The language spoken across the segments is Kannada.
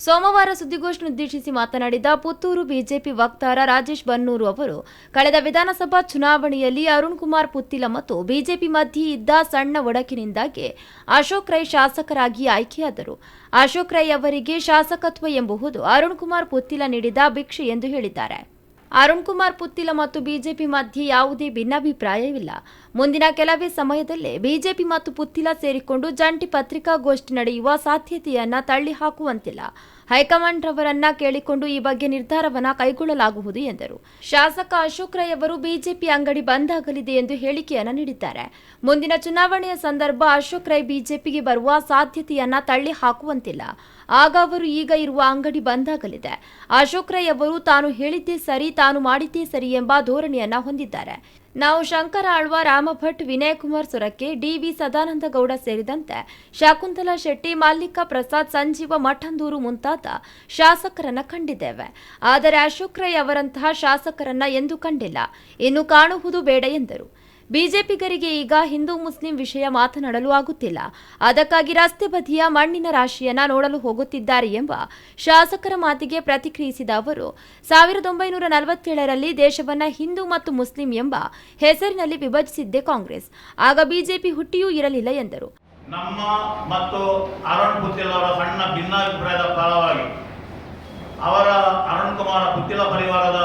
ಸೋಮವಾರ ಸುದ್ದಿಗೋಷ್ಠಿ ಉದ್ದೇಶಿಸಿ ಮಾತನಾಡಿದ ಪುತ್ತೂರು ಬಿಜೆಪಿ ವಕ್ತಾರ ರಾಜೇಶ್ ಬನ್ನೂರು ಅವರು ಕಳೆದ ವಿಧಾನಸಭಾ ಚುನಾವಣೆಯಲ್ಲಿ ಅರುಣ್ ಕುಮಾರ್ ಪುತ್ತಿಲ ಮತ್ತು ಬಿಜೆಪಿ ಮಧ್ಯೆ ಇದ್ದ ಸಣ್ಣ ಒಡಕಿನಿಂದಾಗಿ ಅಶೋಕ್ ರೈ ಶಾಸಕರಾಗಿ ಆಯ್ಕೆಯಾದರು. ಅಶೋಕ್ ರೈ ಅವರಿಗೆ ಶಾಸಕತ್ವ ಎಂಬುದು ಅರುಣ್ ಕುಮಾರ್ ಪುತ್ತಿಲ ನೀಡಿದ ಭಿಕ್ಷೆ ಎಂದು ಹೇಳಿದ್ದಾರೆ. ಅರುಣ್ ಕುಮಾರ್ ಪುತ್ತಿಲ ಮತ್ತು ಬಿಜೆಪಿ ಮಧ್ಯೆ ಯಾವುದೇ ಭಿನ್ನಾಭಿಪ್ರಾಯವಿಲ್ಲ. ಮುಂದಿನ ಕೆಲವೇ ಸಮಯದಲ್ಲೇ ಬಿಜೆಪಿ ಮತ್ತು ಪುತ್ತಿಲ ಸೇರಿಕೊಂಡು ಜಂಟಿ ಪತ್ರಿಕಾಗೋಷ್ಠಿ ನಡೆಯುವ ಸಾಧ್ಯತೆಯನ್ನ ತಳ್ಳಿ ಹಾಕುವಂತಿಲ್ಲ. ಹೈಕಮಾಂಡ್ ರವರನ್ನ ಕೇಳಿಕೊಂಡು ಈ ಬಗ್ಗೆ ನಿರ್ಧಾರವನ್ನ ಕೈಗೊಳ್ಳಲಾಗುವುದು ಎಂದರು. ಶಾಸಕ ಅಶೋಕ್ ರೈ ಅವರು ಬಿಜೆಪಿ ಅಂಗಡಿ ಬಂದ್ ಆಗಲಿದೆ ಎಂದು ಹೇಳಿಕೆಯನ್ನ ನೀಡಿದ್ದಾರೆ. ಮುಂದಿನ ಚುನಾವಣೆಯ ಸಂದರ್ಭ ಅಶೋಕ್ ರೈ ಬಿಜೆಪಿಗೆ ಬರುವ ಸಾಧ್ಯತೆಯನ್ನ ತಳ್ಳಿ ಹಾಕುವಂತಿಲ್ಲ. ಆಗ ಅವರು ಈಗ ಇರುವ ಅಂಗಡಿ ಬಂದ್ ಆಗಲಿದೆ. ಅಶೋಕ್ ರೈ ಅವರು ತಾನು ಹೇಳಿದ್ದೇ ಸರಿ, ತಾನು ಮಾಡಿದ್ದೇ ಸರಿ ಎಂಬ ಧೋರಣೆಯನ್ನ ಹೊಂದಿದ್ದಾರೆ. ನಾವು ಶಂಕರ ಆಳ್ವ, ರಾಮಭಟ್, ವಿನಯಕುಮಾರ್ ಸೊರಕೆ, ಡಿ.ವಿ. ಸದಾನಂದ ಗೌಡ ಸೇರಿದಂತೆ ಶಕುಂತಲಾ ಶೆಟ್ಟಿ, ಮಲ್ಲಿಕಾ ಪ್ರಸಾದ್, ಸಂಜೀವ ಮಠಂದೂರು ಮುಂತಾದ ಶಾಸಕರನ್ನ ಕಂಡಿದ್ದೇವೆ. ಆದರೆ ಅಶೋಕ್ ರೈ ಅವರಂತಹ ಶಾಸಕರನ್ನ ಎಂದೂ ಕಂಡಿಲ್ಲ, ಇನ್ನು ಕಾಣುವುದು ಬೇಡ ಎಂದರು. ಬಿಜೆಪಿಗರಿಗೆ ಈಗ ಹಿಂದೂ ಮುಸ್ಲಿಂ ವಿಷಯ ಮಾತನಾಡಲು ಆಗುತ್ತಿಲ್ಲ. ಅದಕ್ಕಾಗಿ ರಸ್ತೆ ಬದಿಯ ಮಣ್ಣಿನ ರಾಶಿಯನ್ನ ನೋಡಲು ಹೋಗುತ್ತಿದ್ದಾರೆ ಎಂಬ ಶಾಸಕರ ಮಾತಿಗೆ ಪ್ರತಿಕ್ರಿಯಿಸಿದ ಅವರು 1947ರಲ್ಲಿ ದೇಶವನ್ನ ಹಿಂದೂ ಮತ್ತು ಮುಸ್ಲಿಂ ಎಂಬ ಹೆಸರಿನಲ್ಲಿ ವಿಭಜಿಸಿದ್ದೇ ಕಾಂಗ್ರೆಸ್. ಆಗ ಬಿಜೆಪಿ ಹುಟ್ಟಿಯೂ ಇರಲಿಲ್ಲ ಎಂದರು. ನಮ್ಮ ಮತ್ತು ಅರುಣ್ ಪುತ್ತಿಲ ಅವರ ಸಣ್ಣ ಭಿನ್ನಾಭಿಪ್ರಾಯದ ಫಲವಾಗಿ ಅವರ ಅರುಣ್ ಕುಮಾರ ಪುತ್ತಿಲ ಪರಿವಾರದ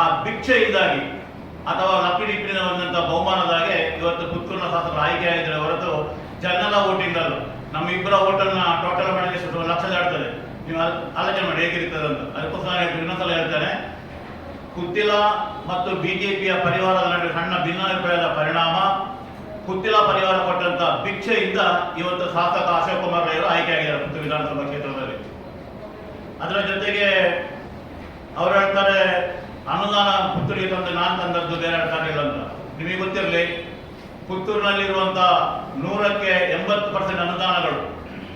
ಆ ಭಿಕ್ಷೆಯಿಂದಾಗಿ ಅಥವಾ ಲಕ್ಕಿಡಿಪ್ಪಿನ ಬಂದಂಥ ಬಹುಮಾನದಾಗೆ ಇವತ್ತು ಪುತ್ತೂರಿನ ಶಾಸಕರು ಆಯ್ಕೆಯಾಗಿದ್ದರೆ ಹೊರತು ಜನರ ವೋಟಿಂಗ್ ಅಲ್ಲ. ನಮ್ಮ ಇಬ್ಬರ ಓಟನ್ನ ಟೋಟಲ್ ಮಾಡಿದ್ರೆ ಸ್ವಲ್ಪ ಲಕ್ಷ ದಾಡ್ತದೆ. ನೀವು ಆಲೋಚನೆ ಮಾಡಿ ಹೇಗಿರ್ತದೆ ಅಂತ. ಅದಕ್ಕೋಸ್ಕರ ಇನ್ನೊಂದ್ಸಲ ಹೇಳ್ತೇನೆ, ಪುತ್ತಿಲ ಮತ್ತು ಬಿಜೆಪಿಯ ಪರಿವಾರದ ನಡುವೆ ಸಣ್ಣ ಭಿನ್ನಾಭಿಪ್ರಾಯದ ಪರಿಣಾಮ ಪುತ್ತಿಲ ಪರಿವಾರ ಕೊಟ್ಟಂತ ಭಿಕ್ಷೆಯಿಂದ ಇವತ್ತು ಶಾಸಕ ಅಶೋಕ್ ಕುಮಾರ್ ರೈ ಆಯ್ಕೆಯಾಗಿದ್ದಾರೆ ಪುತ್ತೂರು ವಿಧಾನಸಭಾ ಕ್ಷೇತ್ರದಲ್ಲಿ. ಅದರ ಜೊತೆಗೆ ಅವರು ಹೇಳ್ತಾರೆ ಅನುದಾನ ಪುತ್ತೂರಿಗೆ ತಂದು ನಾನು ತಂದದ್ದು ಬೇರೆ ಕಾರ್ಯಗಳು ಅಂತ. ನಿಮಗೆ ಗೊತ್ತಿರಲಿ, ಪುತ್ತೂರಿನಲ್ಲಿರುವಂಥ 100ಕ್ಕೆ 80% ಅನುದಾನಗಳು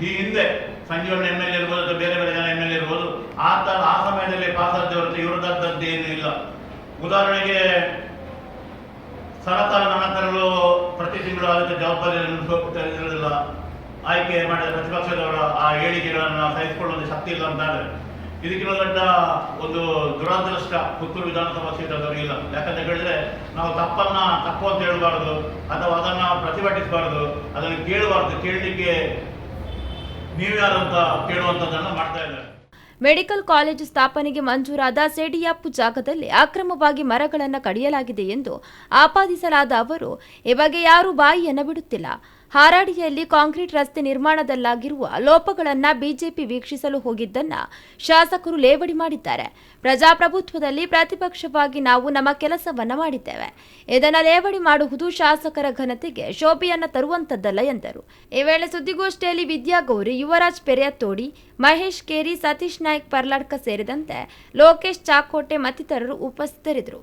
ಈ ಹಿಂದೆ ಸಂಜೀವಣ್ಣ MLA ಇರ್ಬೋದು ಅಥವಾ ಬೇರೆ ಬೇರೆ ಜನ MLA ಇರ್ಬೋದು, ಆ ಸಮಯದಲ್ಲಿ ಪಾಸ್ ಆದ ಹೊರತು ಇವರದ್ದು ಏನೂ ಇಲ್ಲ. ಉದಾಹರಣೆಗೆ ಸರಕಾರ ನನ್ನ ತರಲು ಪ್ರತಿ ತಿಂಗಳು ಅದಕ್ಕೆ ಜವಾಬ್ದಾರಿಯನ್ನು ಇರೋದಿಲ್ಲ. ಆಯ್ಕೆ ಮಾಡಿದ ಪ್ರತಿಪಕ್ಷದವರ ಆ ಹೇಳಿಕೆಗಳನ್ನು ಸಹಿಸಿಕೊಳ್ಳುವ ಶಕ್ತಿ ಇಲ್ಲ ಅಂತಾದರೆ ಇದಕ್ಕಿಂತ ದೊಡ್ಡ ಒಂದು ದುರದೃಷ್ಟ ಪುತ್ತೂರು ವಿಧಾನಸಭಾ ಕ್ಷೇತ್ರದವರಿಗಿಲ್ಲ. ಯಾಕಂತ ಹೇಳಿದ್ರೆ ನಾವು ತಪ್ಪು ಅಂತ ಹೇಳಬಾರ್ದು ಅಥವಾ ಅದನ್ನು ಪ್ರತಿಭಟಿಸಬಾರ್ದು, ಅದನ್ನು ಕೇಳಬಾರ್ದು. ಕೇಳಲಿಕ್ಕೆ ನೀವ್ಯಾರಂತ ಕೇಳುವಂಥದ್ದನ್ನು ಮಾಡ್ತಾ ಇದ್ದಾರೆ. ಮೆಡಿಕಲ್ ಕಾಲೇಜು ಸ್ಥಾಪನೆಗೆ ಮಂಜೂರಾದ ಸೇಡಿಯಾಪು ಜಾಗದಲ್ಲಿ ಅಕ್ರಮವಾಗಿ ಮರಗಳನ್ನು ಕಡಿಯಲಾಗಿದೆ ಎಂದು ಆಪಾದಿಸಲಾದ ಅವರು ಈ ಬಗ್ಗೆ ಯಾರೂ ಬಾಯಿಯನ್ನು ಬಿಡುತ್ತಿಲ್ಲ. ಹಾರಾಡಿಯಲ್ಲಿ ಕಾಂಕ್ರೀಟ್ ರಸ್ತೆ ನಿರ್ಮಾಣದಲ್ಲಾಗಿರುವ ಲೋಪಗಳನ್ನು ಬಿಜೆಪಿ ವೀಕ್ಷಿಸಲು ಹೋಗಿದ್ದನ್ನ ಶಾಸಕರು ಲೇವಡಿ ಮಾಡಿದ್ದಾರೆ. ಪ್ರಜಾಪ್ರಭುತ್ವದಲ್ಲಿ ಪ್ರತಿಪಕ್ಷವಾಗಿ ನಾವು ನಮ್ಮ ಕೆಲಸವನ್ನ ಮಾಡಿದ್ದೇವೆ. ಇದನ್ನು ಲೇವಡಿ ಮಾಡುವುದು ಶಾಸಕರ ಘನತೆಗೆ ಶೋಭೆಯನ್ನ ತರುವಂತದ್ದಲ್ಲ ಎಂದರು. ಈ ವೇಳೆ ಸುದ್ದಿಗೋಷ್ಠಿಯಲ್ಲಿ ವಿದ್ಯಾಗೌರಿ, ಯುವರಾಜ್ ಪೆರಿಯತ್ತೋಡಿ, ಮಹೇಶ್ ಕೇರಿ, ಸತೀಶ್ ನಾಯ್ಕ್ ಪರ್ಲಾಡ್ಕ ಸೇರಿದಂತೆ ಲೋಕೇಶ್ ಚಾಕೋಟೆ ಮತ್ತಿತರರು ಉಪಸ್ಥಿತರಿದ್ದರು.